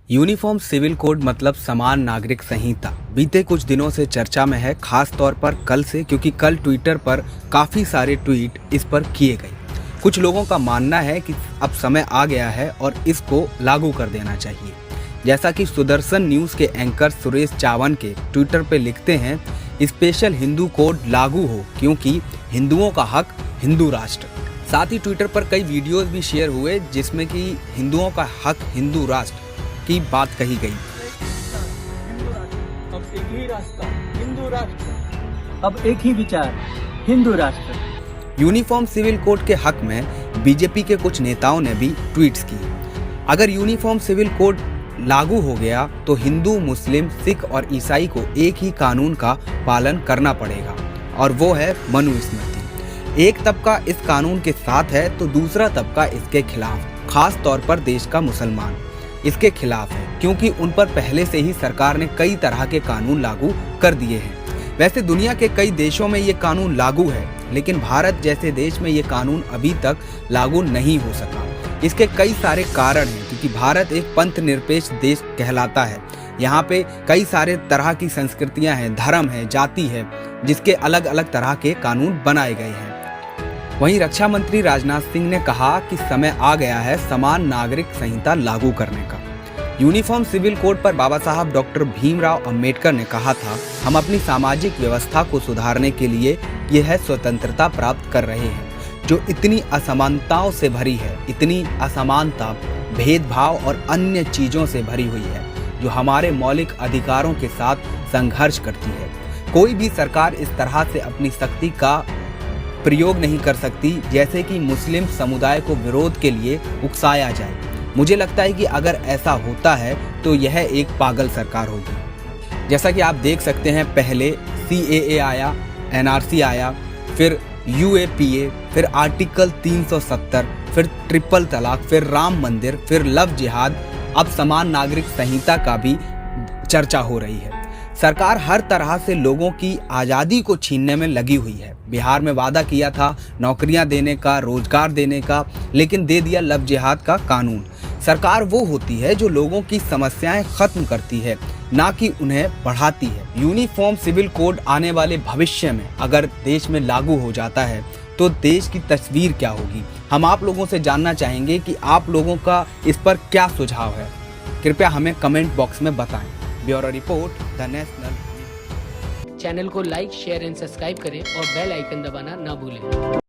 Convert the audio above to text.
Uniform civil code मतलब समान नागरिक संहिता बीते कुछ दिनों से चर्चा में है, खास तौर पर कल से, क्योंकि कल ट्विटर पर काफ़ी सारे ट्वीट इस पर किए गए। कुछ लोगों का मानना है कि अब समय आ गया है और इसको लागू कर देना चाहिए। जैसा कि सुदर्शन न्यूज़ के एंकर सुरेश चावन के ट्विटर पे लिखते हैं, स्पेशल हिंदू कोड लागू हो क्योंकि हिंदुओं का हक हिंदू राष्ट्र। साथ ही ट्विटर पर कई वीडियोस भी शेयर हुए जिसमें कि हिंदुओं का हक हिंदू राष्ट्र की बात कही गई। अब एक ही रास्ता हिंदू राष्ट्र, अब एक ही विचार हिंदू राष्ट्र। यूनिफॉर्म सिविल कोड के हक में बीजेपी के कुछ नेताओं ने भी ट्वीट्स किए। अगर यूनिफॉर्म सिविल कोड लागू हो गया तो हिंदू, मुस्लिम, सिख और ईसाई को एक ही कानून का पालन करना पड़ेगा और वो है मनुस्मृति। एक तबका इस कानून के साथ है तो दूसरा तबका इसके खिलाफ, खास तौर पर देश का मुसलमान इसके खिलाफ है, क्योंकि उन पर पहले से ही सरकार ने कई तरह के कानून लागू कर दिए हैं। वैसे दुनिया के कई देशों में ये कानून लागू है, लेकिन भारत जैसे देश में ये कानून अभी तक लागू नहीं हो सका। इसके कई सारे कारण हैं, क्योंकि भारत एक पंथ निरपेक्ष देश कहलाता है। यहाँ पे कई सारे तरह की संस्कृतियाँ हैं, धर्म है, जाति है, जिसके अलग अलग तरह के कानून बनाए गए हैं। वहीं रक्षा मंत्री राजनाथ सिंह ने कहा कि समय आ गया है समान नागरिक संहिता लागू करने का। यूनिफॉर्म सिविल कोड पर बाबा साहब डॉक्टर भीमराव अंबेडकर ने कहा था, हम अपनी सामाजिक व्यवस्था को सुधारने के लिए यह स्वतंत्रता प्राप्त कर रहे हैं जो इतनी असमानताओं से भरी है, इतनी असमानता, भेदभाव और अन्य चीजों से भरी हुई है जो हमारे मौलिक अधिकारों के साथ संघर्ष करती है। कोई भी सरकार इस तरह से अपनी शक्ति का प्रयोग नहीं कर सकती जैसे कि मुस्लिम समुदाय को विरोध के लिए उकसाया जाए। मुझे लगता है कि अगर ऐसा होता है तो यह एक पागल सरकार होगी। जैसा कि आप देख सकते हैं, पहले CAA आया, NRC आया, फिर UAPA, फिर आर्टिकल 370, फिर ट्रिपल तलाक, फिर राम मंदिर, फिर लव जिहाद, अब समान नागरिक संहिता का भी चर्चा हो रही है। सरकार हर तरह से लोगों की आज़ादी को छीनने में लगी हुई है। बिहार में वादा किया था नौकरियां देने का, रोजगार देने का, लेकिन दे दिया लव जिहाद का कानून। सरकार वो होती है जो लोगों की समस्याएं खत्म करती है, ना कि उन्हें बढ़ाती है। यूनिफॉर्म सिविल कोड आने वाले भविष्य में अगर देश में लागू हो जाता है तो देश की तस्वीर क्या होगी। हम आप लोगों से जानना चाहेंगे कि आप लोगों का इस पर क्या सुझाव है। कृपया हमें कमेंट बॉक्स में बताएं। Bureau report, the national. Channel को लाइक, शेयर एंड सब्सक्राइब करें और बेल आइकन दबाना ना भूलें।